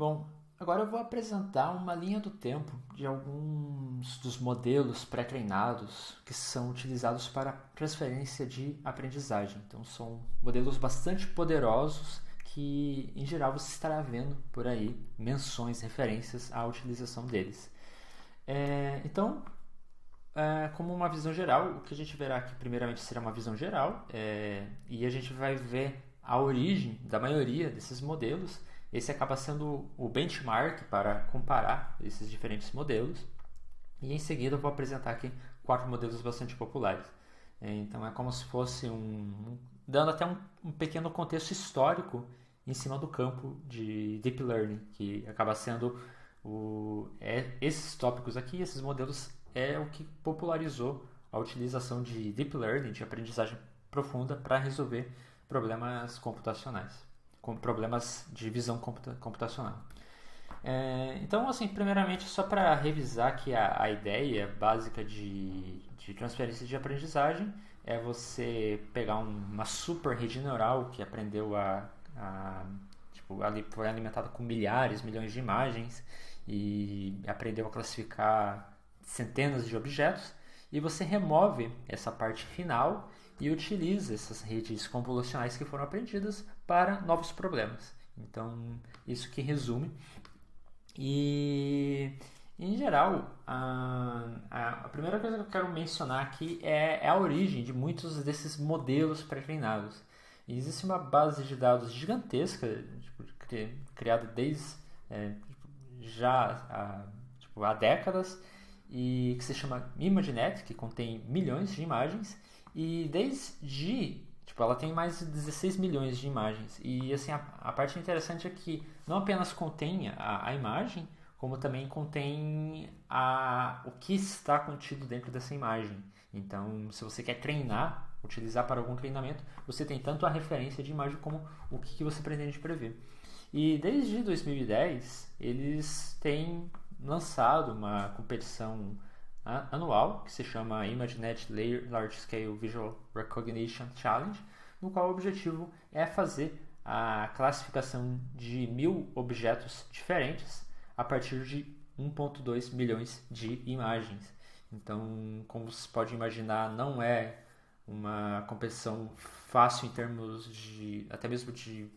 Bom, agora eu vou apresentar uma linha do tempo de alguns dos modelos pré-treinados que são utilizados para transferência de aprendizagem. Então, são modelos bastante poderosos que, em geral, você estará vendo por aí menções, referências à utilização deles. Como uma visão geral, o que a gente verá aqui primeiramente será uma visão geral, e a gente vai ver a origem da maioria desses modelos. Esse acaba sendo o benchmark para comparar esses diferentes modelos. E em seguida eu vou apresentar aqui 4 modelos bastante populares. Então é como se fosse dando até um pequeno contexto histórico em cima do campo de Deep Learning, que acaba sendo esses tópicos aqui, esses modelos, é o que popularizou a utilização de Deep Learning, de aprendizagem profunda, para resolver problemas computacionais, com problemas de visão computacional. Então, assim, primeiramente, só para revisar aqui a ideia básica de transferência de aprendizagem, é você pegar uma super rede neural que aprendeu ali foi alimentada com milhares, milhões de imagens e aprendeu a classificar centenas de objetos, e você remove essa parte final e utiliza essas redes convolucionais que foram aprendidas para novos problemas. Então, isso que resume. E, em geral, a primeira coisa que eu quero mencionar aqui é a origem de muitos desses modelos pré-treinados. Existe uma base de dados gigantesca, criada desde há décadas, e que se chama ImageNet, que contém milhões de imagens, e ela tem mais de 16 milhões de imagens. E assim, a parte interessante é que não apenas contém a imagem, como também contém o que está contido dentro dessa imagem. Então, se você quer treinar, utilizar para algum treinamento, você tem tanto a referência de imagem como o que você pretende prever. E desde 2010, eles têm lançado uma competição anual que se chama ImageNet Large Scale Visual Recognition Challenge, no qual o objetivo é fazer a classificação de 1.000 objetos diferentes a partir de 1,2 milhões de imagens. Então, como você pode imaginar, não é uma competição fácil em termos até mesmo de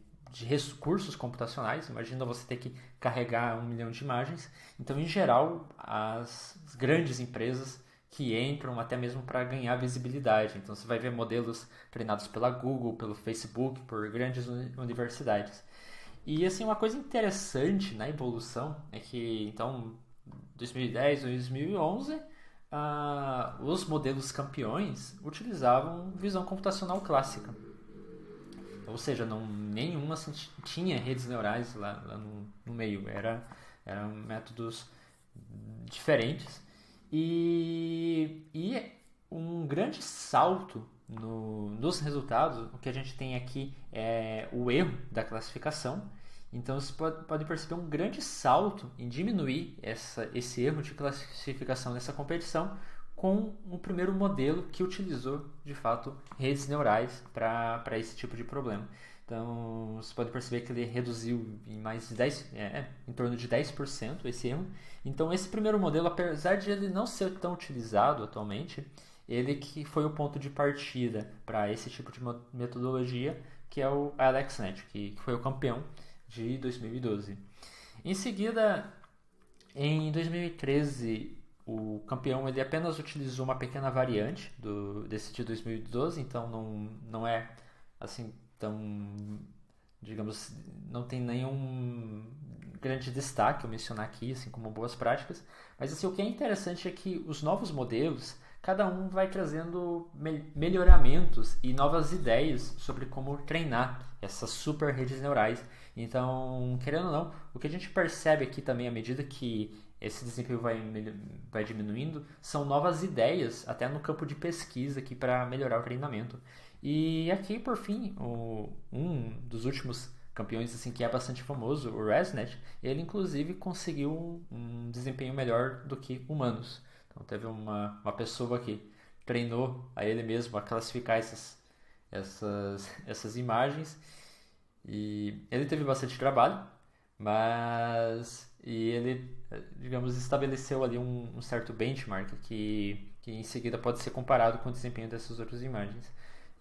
recursos computacionais. Imagina você ter que carregar 1 milhão de imagens. Então, em geral, as grandes empresas que entram até mesmo para ganhar visibilidade. Então, você vai ver modelos treinados pela Google, pelo Facebook, por grandes universidades. E assim, uma coisa interessante na evolução é que, então, 2010, 2011, os modelos campeões utilizavam visão computacional clássica. Ou seja, nenhuma assim, tinha redes neurais lá no meio. Eram métodos diferentes. E um grande salto nos resultados, o que a gente tem aqui é o erro da classificação. Então você pode perceber um grande salto em diminuir esse erro de classificação nessa competição com o primeiro modelo que utilizou de fato redes neurais para esse tipo de problema. Então você pode perceber que ele reduziu em torno de 10% esse erro. Então esse primeiro modelo, apesar de ele não ser tão utilizado atualmente, ele que foi o ponto de partida para esse tipo de metodologia, que é o AlexNet, que foi o campeão de 2012. Em seguida, em 2013, o campeão ele apenas utilizou uma pequena variante desse de 2012, então não é assim tão, digamos, não tem nenhum grande destaque eu mencionar aqui, assim como boas práticas. Mas assim, o que é interessante é que os novos modelos, cada um vai trazendo melhoramentos e novas ideias sobre como treinar essas super redes neurais. Então, querendo ou não, o que a gente percebe aqui também à medida que esse desempenho vai diminuindo, são novas ideias até no campo de pesquisa aqui para melhorar o treinamento. E aqui, por fim, um dos últimos campeões assim que é bastante famoso, o ResNet, ele inclusive conseguiu um desempenho melhor do que humanos. Então teve uma pessoa que treinou a ele mesmo a classificar essas imagens, e ele teve bastante trabalho, E ele, digamos, estabeleceu ali um certo benchmark que em seguida pode ser comparado com o desempenho dessas outras imagens.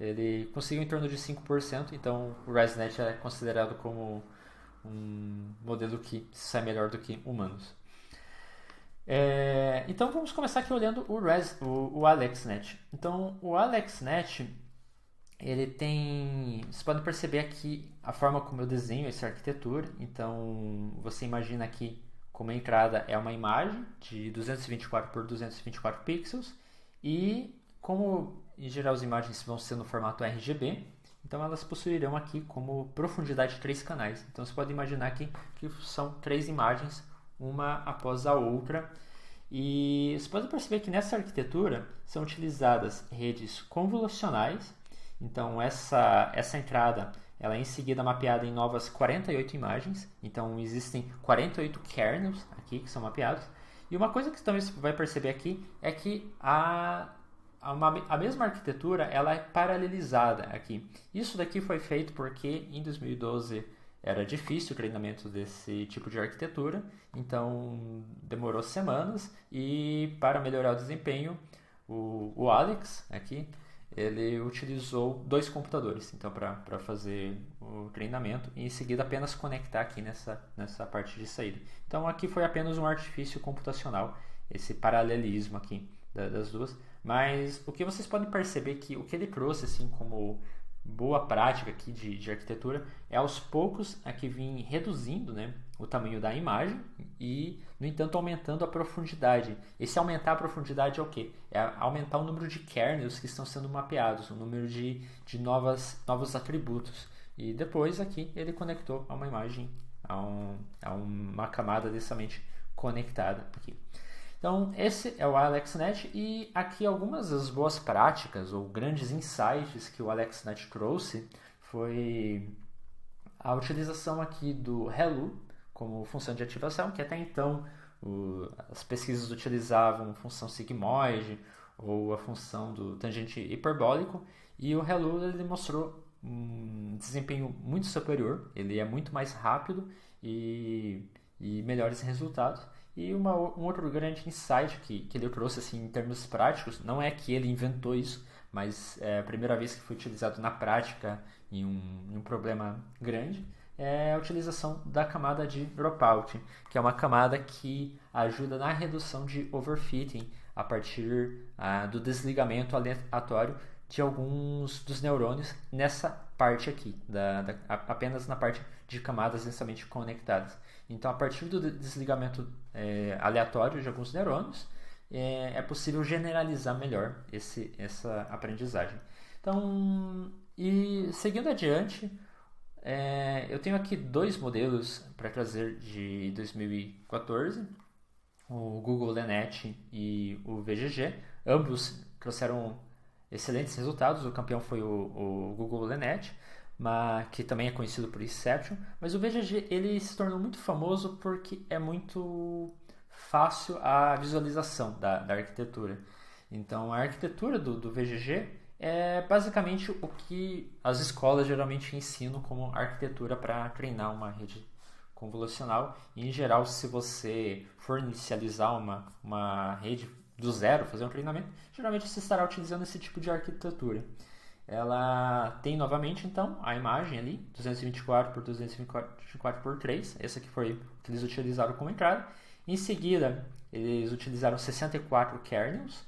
Ele conseguiu em torno de 5%, então o ResNet é considerado como um modelo que sai melhor do que humanos. Então vamos começar aqui olhando o AlexNet. Então o AlexNet, ele tem, vocês podem perceber aqui a forma como eu desenho essa arquitetura. Então você imagina aqui como a entrada é uma imagem de 224 por 224 pixels e como em geral as imagens vão ser no formato RGB, então elas possuirão aqui como profundidade 3 canais. Então você pode imaginar aqui que são 3 imagens, uma após a outra. E você pode perceber que nessa arquitetura são utilizadas redes convolucionais. Então essa entrada ela é em seguida mapeada em novas 48 imagens. Então existem 48 kernels aqui que são mapeados. E uma coisa que também você vai perceber aqui é que a mesma arquitetura ela é paralelizada aqui. Isso daqui foi feito porque em 2012 era difícil o treinamento desse tipo de arquitetura, então demorou semanas e para melhorar o desempenho, o Alex aqui, ele utilizou 2 computadores então para fazer o treinamento e em seguida apenas conectar aqui nessa parte de saída. Então aqui foi apenas um artifício computacional, esse paralelismo aqui das duas. Mas o que vocês podem perceber que o que ele trouxe assim como boa prática aqui de arquitetura é aos poucos aqui vir reduzindo, né, o tamanho da imagem e, no entanto, aumentando a profundidade. Esse aumentar a profundidade é o quê? É aumentar o número de kernels que estão sendo mapeados, o número de novos atributos. E depois aqui ele conectou a uma imagem, a uma camada densamente conectada aqui. Então, esse é o AlexNet e aqui algumas das boas práticas ou grandes insights que o AlexNet trouxe foi a utilização aqui do Hello como função de ativação, que até então as pesquisas utilizavam função sigmoide ou a função do tangente hiperbólico, e o Hello ele mostrou um desempenho muito superior, ele é muito mais rápido e melhores resultados. E um outro grande insight que ele trouxe assim, em termos práticos, não é que ele inventou isso, mas é a primeira vez que foi utilizado na prática em um problema grande, é a utilização da camada de dropout, que é uma camada que ajuda na redução de overfitting a partir do desligamento aleatório de alguns dos neurônios nessa parte aqui, apenas na parte de camadas densamente conectadas. Então, a partir do desligamento aleatório de alguns neurônios, é possível generalizar melhor essa aprendizagem. Então, e seguindo adiante, eu tenho aqui 2 modelos para trazer de 2014, o Google LeNet e o VGG. Ambos trouxeram excelentes resultados. O campeão foi o Google LeNet, que também é conhecido por Inception, mas o VGG ele se tornou muito famoso porque é muito fácil a visualização da arquitetura. Então a arquitetura do VGG é basicamente o que as escolas geralmente ensinam como arquitetura para treinar uma rede convolucional. E, em geral, se você for inicializar uma rede do zero, fazer um treinamento, geralmente você estará utilizando esse tipo de arquitetura. Ela tem novamente então a imagem ali, 224 por 224 por 3, essa que foi que eles utilizaram como entrada. Em seguida, eles utilizaram 64 kernels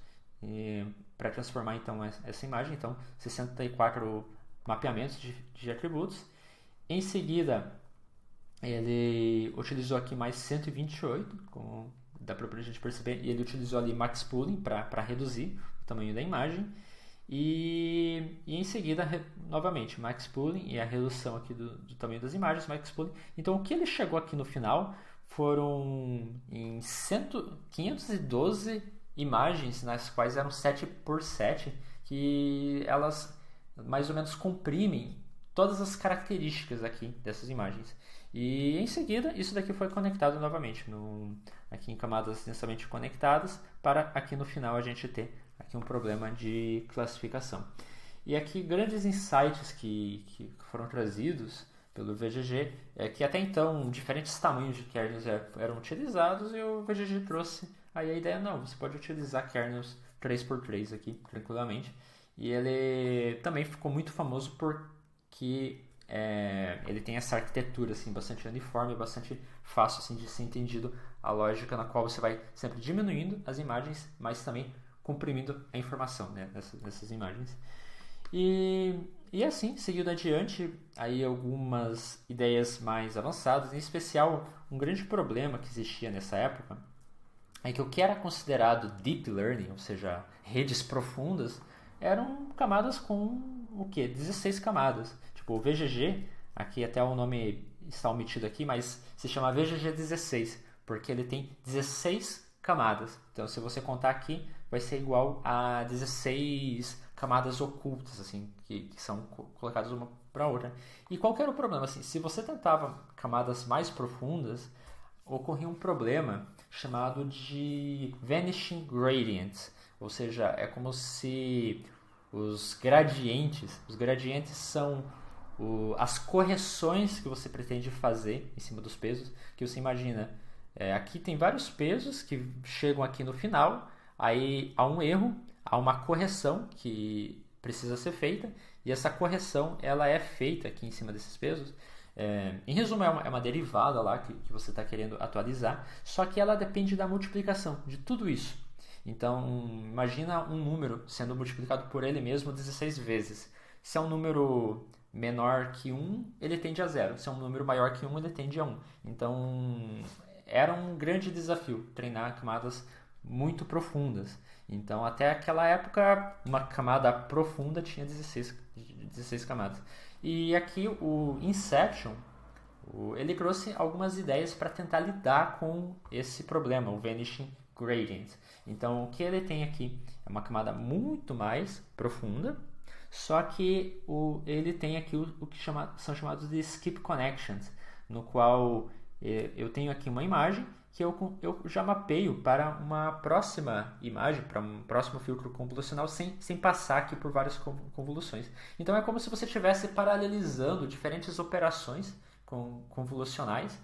para transformar então essa imagem, então 64 mapeamentos de atributos. Em seguida, ele utilizou aqui mais 128, como dá para a gente perceber, e ele utilizou ali max pooling para reduzir o tamanho da imagem. E em seguida, novamente, max pooling e a redução aqui do tamanho das imagens, max pooling. Então, o que ele chegou aqui no final foram em 512 imagens, nas quais eram 7 por 7, que elas mais ou menos comprimem todas as características aqui dessas imagens. E em seguida, isso daqui foi conectado novamente aqui em camadas densamente conectadas, para aqui no final a gente ter aqui um problema de classificação. E aqui grandes insights que foram trazidos pelo VGG, que até então diferentes tamanhos de kernels eram utilizados e o VGG trouxe aí a ideia, não, você pode utilizar kernels 3x3 aqui, tranquilamente. E ele também ficou muito famoso porque ele tem essa arquitetura assim, bastante uniforme, bastante fácil assim, de ser entendido a lógica na qual você vai sempre diminuindo as imagens, mas também comprimindo a informação, né, nessas imagens. E assim, seguindo adiante, aí algumas ideias mais avançadas, em especial um grande problema que existia nessa época, é que o que era considerado deep learning, ou seja, redes profundas, eram camadas com o quê? 16 camadas. Tipo, o VGG, aqui até o nome está omitido aqui, mas se chama VGG 16, porque ele tem 16 camadas. Então, se você contar aqui, vai ser igual a 16 camadas ocultas, assim, que são colocadas uma para outra. E qual que era o problema? Assim, se você tentava camadas mais profundas, ocorria um problema chamado de vanishing gradients, ou seja, é como se os gradientes são as correções que você pretende fazer em cima dos pesos, que você imagina, aqui tem vários pesos que chegam aqui no final, aí há um erro, há uma correção que precisa ser feita, e essa correção ela é feita aqui em cima desses pesos. Em resumo, é uma derivada lá que você está querendo atualizar, só que ela depende da multiplicação de tudo isso. Então, imagina um número sendo multiplicado por ele mesmo 16 vezes. Se é um número menor que 1, ele tende a 0. Se é um número maior que 1, ele tende a 1. Então, era um grande desafio treinar camadas muito profundas. Então, até aquela época, uma camada profunda tinha 16 camadas. E aqui o Inception, ele trouxe algumas ideias para tentar lidar com esse problema, o vanishing gradient. Então, o que ele tem aqui é uma camada muito mais profunda, só que ele tem aqui o que são chamados de skip connections, no qual eu tenho aqui uma imagem que eu já mapeio para uma próxima imagem, para um próximo filtro convolucional, sem passar aqui por várias convoluções. Então é como se você estivesse paralelizando diferentes operações convolucionais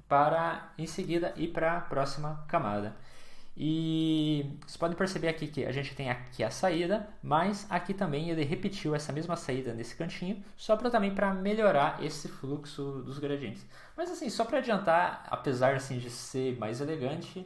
para, em seguida, ir para a próxima camada. E vocês podem perceber aqui que a gente tem aqui a saída, mas aqui também ele repetiu essa mesma saída nesse cantinho, só também para melhorar esse fluxo dos gradientes. Mas assim, só para adiantar, apesar assim, de ser mais elegante,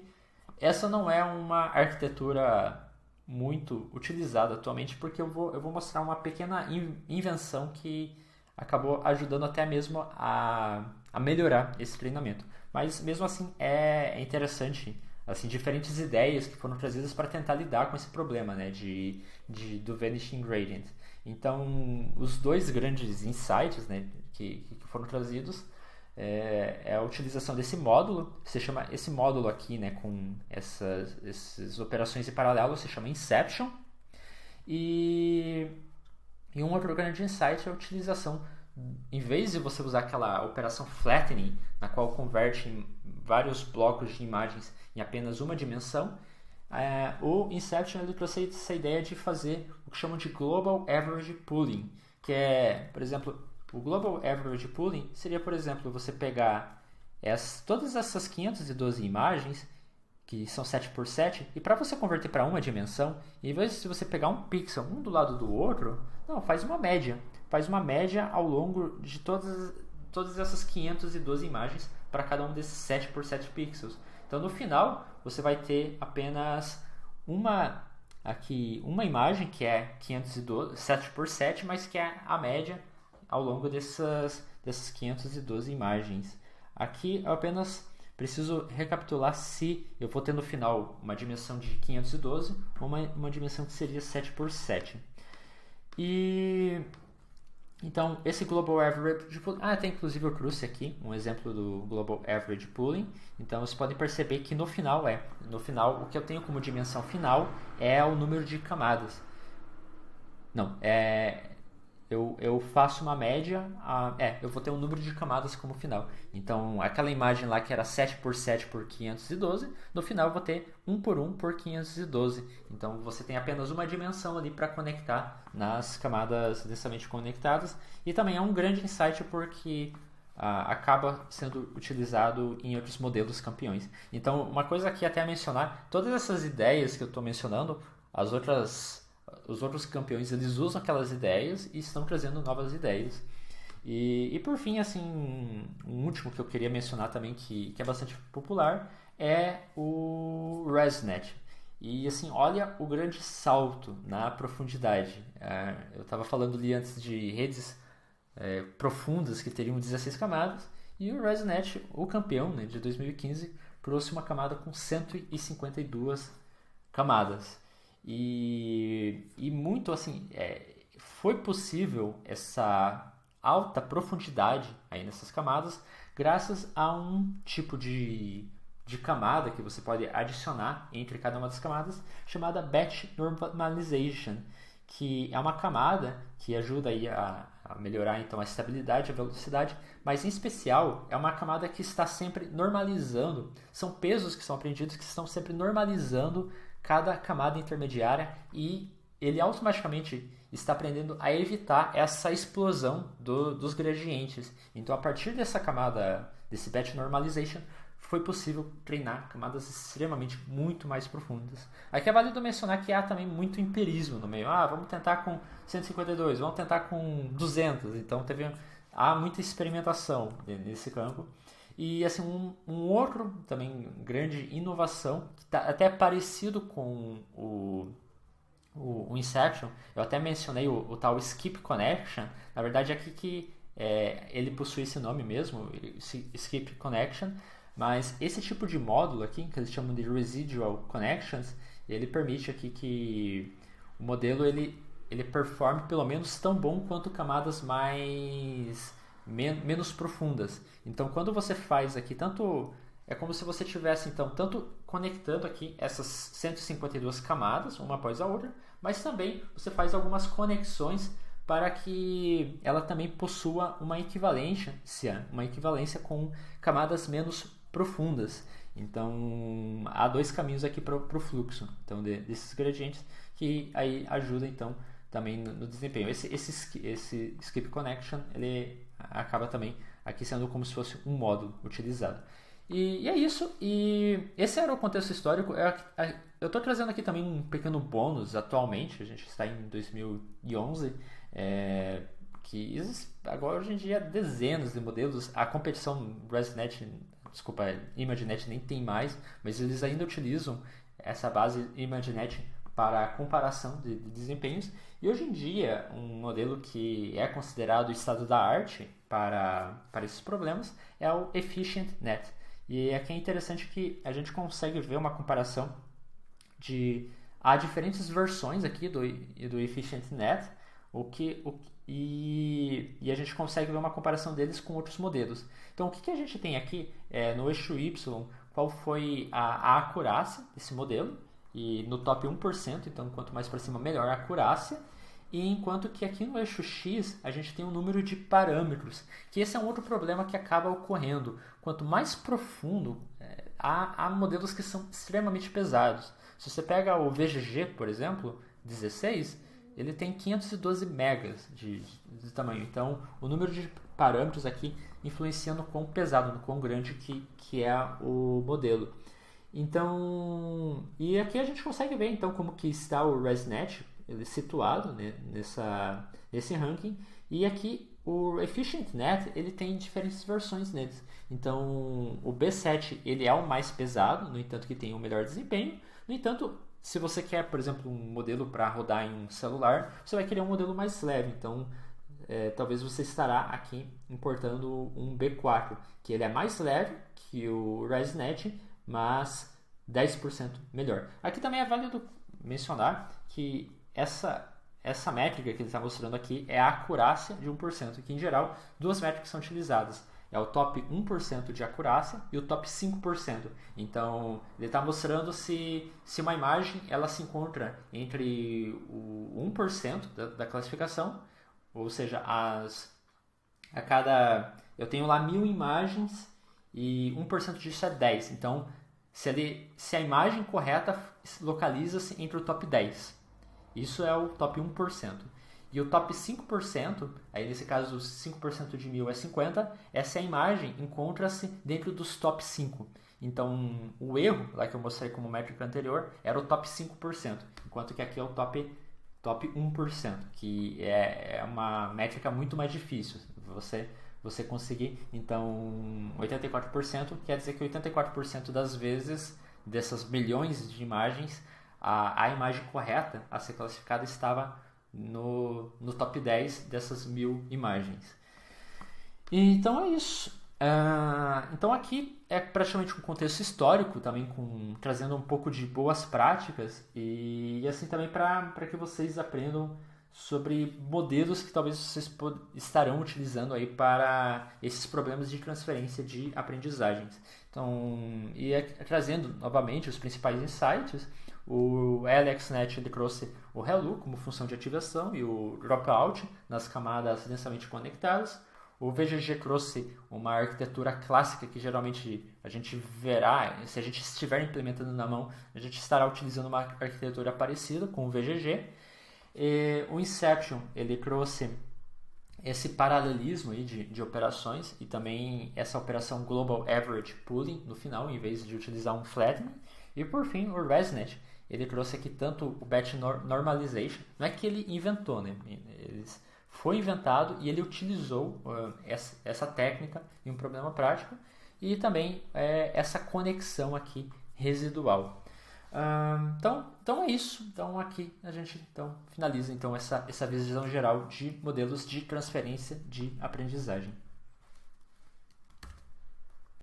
essa não é uma arquitetura muito utilizada atualmente, porque eu vou mostrar uma pequena invenção que acabou ajudando até mesmo a melhorar esse treinamento. Mas mesmo assim é interessante, assim, diferentes ideias que foram trazidas para tentar lidar com esse problema, né, do vanishing gradient. Então, os dois grandes insights, né, que foram trazidos é a utilização desse módulo. Você chama esse módulo aqui, né, com essas operações em paralelo, se chama Inception. E um outro grande insight é a utilização, em vez de você usar aquela operação flattening, na qual converte vários blocos de imagens em apenas uma dimensão, o Inception ele trouxe essa ideia de fazer o que chamam de Global Average Pooling, que é, por exemplo, o Global Average Pooling seria, por exemplo, você pegar todas essas 512 imagens, que são 7x7, e para você converter para uma dimensão, em vez de você pegar um pixel um do lado do outro, não, faz uma média. Faz uma média ao longo de todas essas 512 imagens para cada um desses 7x7 pixels. Então, no final, você vai ter apenas uma imagem que é 512, 7x7, mas que é a média ao longo dessas 512 imagens. Aqui eu apenas preciso recapitular se eu vou ter no final uma dimensão de 512 ou uma dimensão que seria 7x7. Então, esse Global Average Pooling... tem inclusive eu trouxe aqui um exemplo do Global Average Pooling. Então, vocês podem perceber que no final, o que eu tenho como dimensão final é o número de camadas. Não, eu faço uma média, eu vou ter um número de camadas como final. Então, aquela imagem lá que era 7x7 por 512, no final eu vou ter 1x1 por 512. Então, você tem apenas uma dimensão ali para conectar nas camadas densamente conectadas. E também é um grande insight porque acaba sendo utilizado em outros modelos campeões. Então, uma coisa aqui até a mencionar, todas essas ideias que eu estou mencionando, os outros campeões, eles usam aquelas ideias e estão trazendo novas ideias. E por fim, assim, um último que eu queria mencionar também, que é bastante popular, é o ResNet. E assim, olha o grande salto na profundidade. Eu estava falando ali antes de redes profundas que teriam 16 camadas, e o ResNet, o campeão, né, de 2015, trouxe uma camada com 152 camadas. E muito assim, foi possível essa alta profundidade aí nessas camadas graças a um tipo de camada que você pode adicionar entre cada uma das camadas, chamada Batch Normalization, que é uma camada que ajuda aí a melhorar então a estabilidade, a velocidade, mas em especial é uma camada que está sempre normalizando, são pesos que são aprendidos que estão sempre normalizando cada camada intermediária, e ele automaticamente está aprendendo a evitar essa explosão dos gradientes. Então, a partir dessa camada, desse Batch Normalization, foi possível treinar camadas extremamente muito mais profundas. Aqui é válido mencionar que há também muito empirismo no meio. Vamos tentar com 152, vamos tentar com 200. Então há muita experimentação nesse campo. E assim, um outro também grande inovação, que está até parecido com o Inception, eu até mencionei o tal Skip Connection. Na verdade, aqui que ele possui esse nome mesmo, Skip Connection. Mas esse tipo de módulo aqui, que eles chamam de Residual Connections, ele permite aqui que o modelo ele performe pelo menos tão bom quanto camadas menos profundas. Então, quando você faz aqui, é como se você tivesse então tanto conectando aqui essas 152 camadas, uma após a outra, mas também você faz algumas conexões para que ela também possua uma equivalência com camadas menos profundas. Então, há dois caminhos aqui para o fluxo então, desses gradientes, que aí ajuda então também no desempenho. Esse Skip Connection ele acaba também aqui sendo como se fosse um módulo utilizado. E é isso. E esse era o contexto histórico. Eu estou trazendo aqui também um pequeno bônus atualmente. A gente está em 2011. Que existe agora hoje em dia dezenas de modelos. A competição ResNet, desculpa, ImageNet nem tem mais, mas eles ainda utilizam essa base ImageNet para a comparação de desempenhos. E hoje em dia, um modelo que é considerado o estado da arte para esses problemas é o EfficientNet. E aqui é interessante que a gente consegue ver uma comparação há diferentes versões aqui do EfficientNet, e a gente consegue ver uma comparação deles com outros modelos. Então, o que a gente tem aqui no eixo Y, qual foi a acurácia desse modelo, e no top 1%, então quanto mais para cima, melhor a acurácia. E enquanto que aqui no eixo X a gente tem um número de parâmetros, que esse é um outro problema que acaba ocorrendo. Quanto mais profundo, há modelos que são extremamente pesados. Se você pega o VGG, por exemplo, 16, ele tem 512 megas de tamanho. Então, o número de parâmetros aqui influencia no quão pesado, no quão grande que é o modelo. Então, e aqui a gente consegue ver então como que está o ResNet situado, né, nesse ranking. E aqui o EfficientNet ele tem diferentes versões neles. Então o B7 ele é o mais pesado, no entanto que tem o melhor desempenho. No entanto, se você quer, por exemplo, um modelo para rodar em um celular, você vai querer um modelo mais leve. Então talvez você estará aqui importando um B4, que ele é mais leve que o ResNet, mas 10% melhor. Aqui também é válido mencionar que essa métrica que ele está mostrando aqui é a acurácia de 1%, que em geral duas métricas são utilizadas. É o top 1% de acurácia e o top 5%. Então, ele está mostrando se uma imagem ela se encontra entre o 1% da classificação, ou seja, eu tenho lá 1000 imagens e 1% disso é 10. Então, se a imagem correta localiza-se entre o top 10. Isso é o top 1%. E o top 5%, aí nesse caso 5% de 1000 é 50, essa imagem encontra-se dentro dos top 5. Então, o erro, lá que eu mostrei como métrica anterior, era o top 5%, enquanto que aqui é o top 1%, que é uma métrica muito mais difícil você conseguir. Então, 84% quer dizer que 84% das vezes, dessas milhões de imagens, a imagem correta a ser classificada estava no top 10 dessas 1000 imagens. Então é isso. Então aqui é praticamente um contexto histórico, também trazendo um pouco de boas práticas e assim também para que vocês aprendam sobre modelos que talvez vocês estarão utilizando aí para esses problemas de transferência de aprendizagens. Então, trazendo novamente os principais insights, o LXNet ele trouxe o Hello como função de ativação e o Dropout nas camadas densamente conectadas. O VGG trouxe uma arquitetura clássica que geralmente a gente verá, se a gente estiver implementando na mão, a gente estará utilizando uma arquitetura parecida com o VGG. E o Inception ele trouxe esse paralelismo aí de operações e também essa operação Global Average Pooling no final, em vez de utilizar um Flattening. E por fim, o ResNet ele trouxe aqui tanto o Batch Normalization, não é que ele inventou, né? Foi inventado e ele utilizou essa técnica em um problema prático e também essa conexão aqui residual. Então é isso. Então aqui a gente finaliza então essa visão geral de modelos de transferência de aprendizagem.